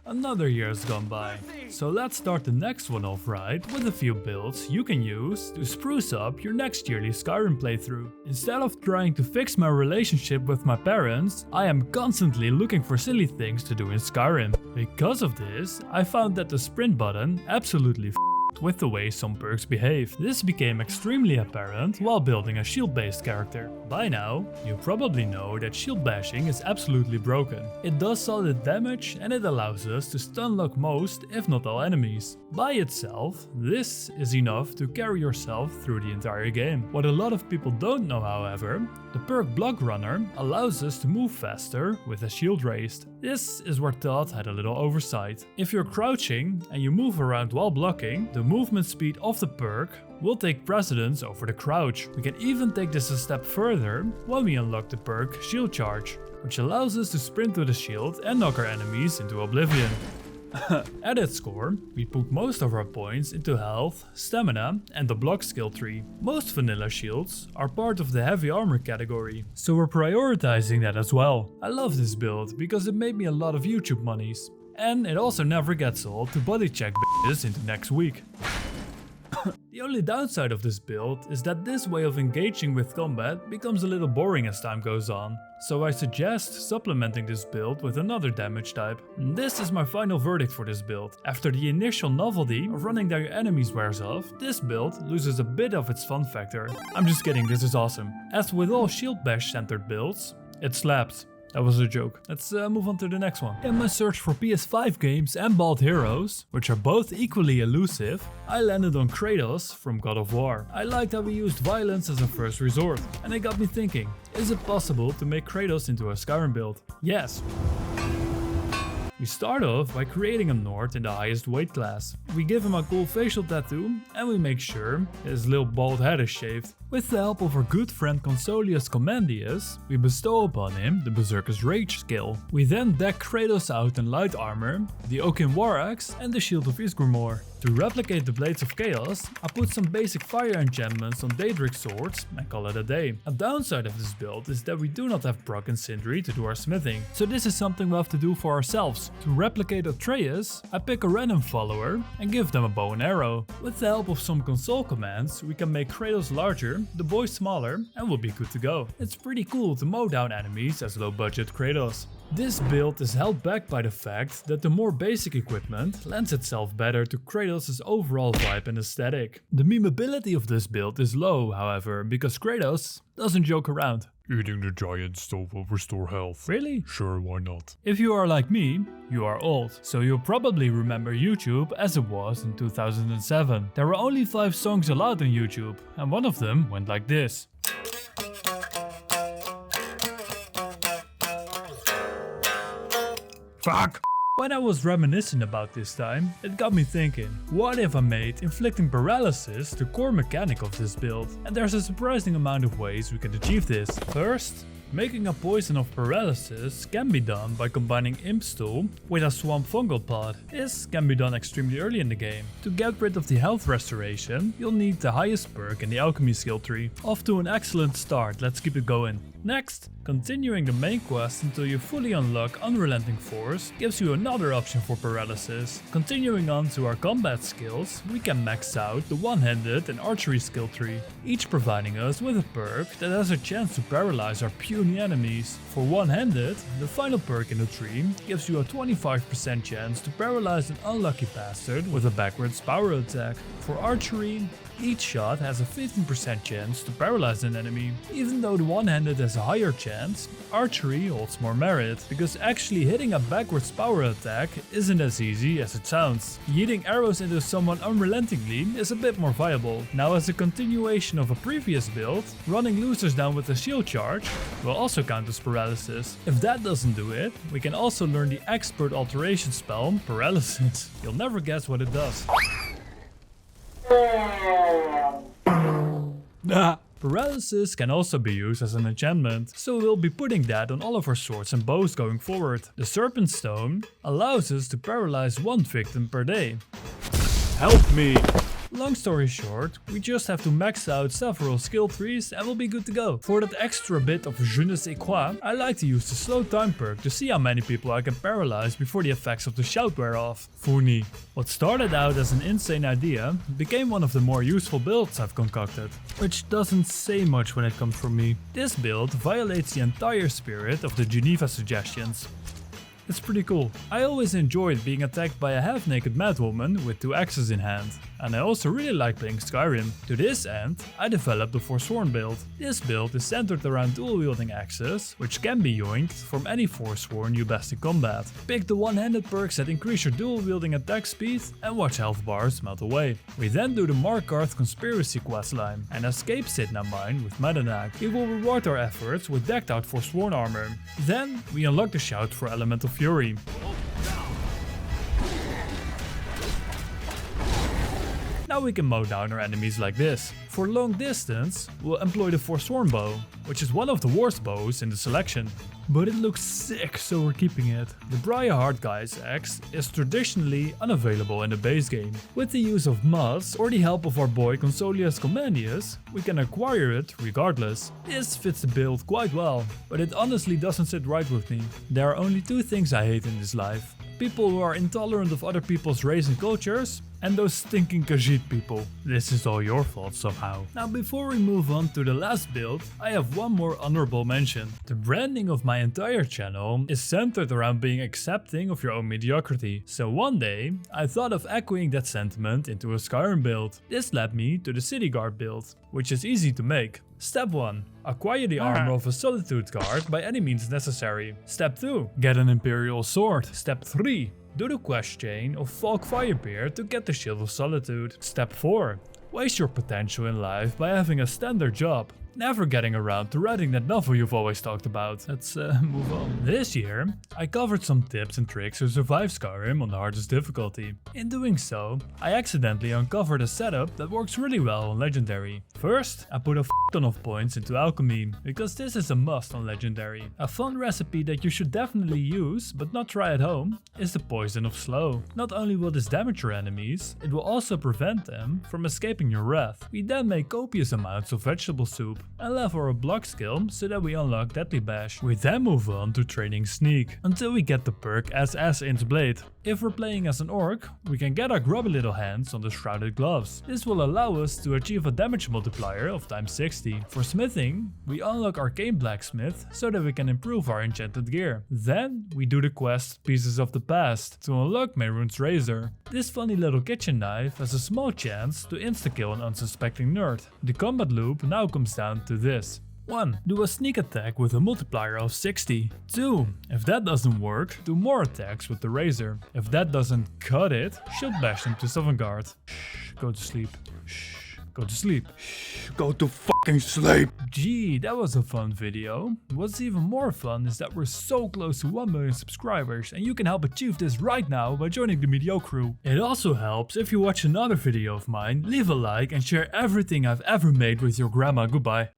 Another year has gone by. So let's start the next one off right with a few builds you can use to spruce up your next yearly Skyrim playthrough. Instead of trying to fix my relationship with my parents, I am constantly looking for silly things to do in Skyrim. Because of this, I found that the sprint button absolutely with the way some perks behave. This became extremely apparent while building a shield-based character. By now, you probably know that shield bashing is absolutely broken. It does solid damage and it allows us to stun lock most, if not all enemies. By itself, this is enough to carry yourself through the entire game. What a lot of people don't know, however, the perk Block Runner allows us to move faster with a shield raised. This is where Todd had a little oversight. If you're crouching and you move around while blocking, the movement speed of the perk will take precedence over the crouch. We can even take this a step further when we unlock the perk Shield Charge, which allows us to sprint with a shield and knock our enemies into oblivion. At its core, we put most of our points into health, stamina and the block skill tree. Most vanilla shields are part of the heavy armor category, so we're prioritizing that as well. I love this build because it made me a lot of YouTube monies. And it also never gets old to body check bitches into next week. The only downside of this build is that this way of engaging with combat becomes a little boring as time goes on, so I suggest supplementing this build with another damage type. This is my final verdict for this build. After the initial novelty of running down your enemies wears off, this build loses a bit of its fun factor. I'm just kidding, this is awesome. As with all shield bash centered builds, it slaps. That was a joke. Let's move on to the next one. In my search for PS5 games and bald heroes, which are both equally elusive, I landed on Kratos from God of War. I liked how we used violence as a first resort, and it got me thinking, is it possible to make Kratos into a Skyrim build? Yes. We start off by creating a Nord in the highest weight class. We give him a cool facial tattoo and we make sure his little bald head is shaved. With the help of our good friend Consolius Commandius, we bestow upon him the Berserker's Rage skill. We then deck Kratos out in light armor, the Oaken War Axe and the Shield of Isgurmor. To replicate the Blades of Chaos, I put some basic fire enchantments on Daedric swords and call it a day. A downside of this build is that we do not have Brock and Sindri to do our smithing, so this is something we'll have to do for ourselves. To replicate Atreus, I pick a random follower and give them a bow and arrow. With the help of some console commands, we can make Kratos larger, the boy smaller, and we'll be good to go. It's pretty cool to mow down enemies as low budget Kratos. This build is held back by the fact that the more basic equipment lends itself better to Kratos' overall vibe and aesthetic. The memeability of this build is low, however, because Kratos doesn't joke around. Eating the giant stove will restore health. Really? Sure, why not? If you are like me, you are old, so you'll probably remember YouTube as it was in 2007. There were only 5 songs allowed on YouTube, and one of them went like this. Fuck! When I was reminiscing about this time, it got me thinking, what if I made inflicting paralysis the core mechanic of this build? And there's a surprising amount of ways we can achieve this. First, making a poison of paralysis can be done by combining Impstool with a swamp fungal pod. This can be done extremely early in the game. To get rid of the health restoration, you'll need the highest perk in the alchemy skill tree. Off to an excellent start, let's keep it going. Next, continuing the main quest until you fully unlock Unrelenting Force gives you another option for paralysis. Continuing on to our combat skills, we can max out the one-handed and archery skill tree, each providing us with a perk that has a chance to paralyze our puny enemies. For one-handed, the final perk in the tree gives you a 25% chance to paralyze an unlucky bastard with a backwards power attack. For archery, each shot has a 15% chance to paralyze an enemy. Even though the one-handed has a higher chance, archery holds more merit, because actually hitting a backwards power attack isn't as easy as it sounds. Yeeting arrows into someone unrelentingly is a bit more viable. Now, as a continuation of a previous build, running losers down with a shield charge will also count as paralysis. If that doesn't do it, we can also learn the expert alteration spell, Paralysis. You'll never guess what it does. Paralysis can also be used as an enchantment, so we'll be putting that on all of our swords and bows going forward. The Serpent Stone allows us to paralyze one victim per day. Help me! Long story short, we just have to max out several skill trees and we'll be good to go. For that extra bit of je ne sais quoi, I like to use the slow time perk to see how many people I can paralyze before the effects of the shout wear off. Funny. What started out as an insane idea became one of the more useful builds I've concocted. Which doesn't say much when it comes from me. This build violates the entire spirit of the Geneva suggestions. It's pretty cool. I always enjoyed being attacked by a half-naked madwoman with 2 axes in hand. And I also really like playing Skyrim. To this end, I developed the Forsworn build. This build is centered around dual-wielding axes, which can be yoinked from any Forsworn you best in combat. Pick the one-handed perks that increase your dual-wielding attack speed and watch health bars melt away. We then do the Markarth Conspiracy questline and escape Sidna Mine with Medenak. We will reward our efforts with decked out Forsworn armor. Then we unlock the shout for Elemental Fury. Now we can mow down our enemies like this. For long distance, we'll employ the Forsworn bow, which is one of the worst bows in the selection. But it looks sick, so we're keeping it. The Briarheart Guy's axe is traditionally unavailable in the base game. With the use of mods or the help of our boy Consolius Commandius, we can acquire it regardless. This fits the build quite well, but it honestly doesn't sit right with me. There are only 2 things I hate in this life. People who are intolerant of other people's race and cultures, and those stinking Khajiit people. This is all your fault somehow. Now before we move on to the last build, I have one more honorable mention. The branding of my entire channel is centered around being accepting of your own mediocrity. So one day, I thought of echoing that sentiment into a Skyrim build. This led me to the City Guard build, which is easy to make. Step 1. Acquire the armor of a Solitude Guard by any means necessary. Step 2. Get an Imperial Sword. Step 3. Do the quest chain of Falk Firebeard to get the Shield of Solitude. Step 4. Waste your potential in life by having a standard job. Never getting around to writing that novel you've always talked about. Let's move on. This year, I covered some tips and tricks to survive Skyrim on the hardest difficulty. In doing so, I accidentally uncovered a setup that works really well on Legendary. First, I put a ton of points into Alchemy, because this is a must on Legendary. A fun recipe that you should definitely use, but not try at home, is the Poison of Slow. Not only will this damage your enemies, it will also prevent them from escaping your wrath. We then make copious amounts of vegetable soup and level our block skill so that we unlock Deadly Bash. We then move on to training Sneak until we get the perk SS Int Blade. If we're playing as an orc, we can get our grubby little hands on the Shrouded Gloves. This will allow us to achieve a damage multiplier of times 60. For smithing, we unlock Arcane Blacksmith so that we can improve our enchanted gear. Then we do the quest Pieces of the Past to unlock Mehrunes Razor. This funny little kitchen knife has a small chance to insta-kill an unsuspecting nerd. The combat loop now comes down to this. 1. Do a sneak attack with a multiplier of 60. 2. If that doesn't work, do more attacks with the razor. If that doesn't cut it, shield bash him to Sovngarde. Shh, go to sleep. Shh, go to sleep. Shh, go to fucking sleep. Gee, that was a fun video. What's even more fun is that we're so close to 1 million subscribers and you can help achieve this right now by joining the MedioCore. It also helps if you watch another video of mine, leave a like and share everything I've ever made with your grandma. Goodbye.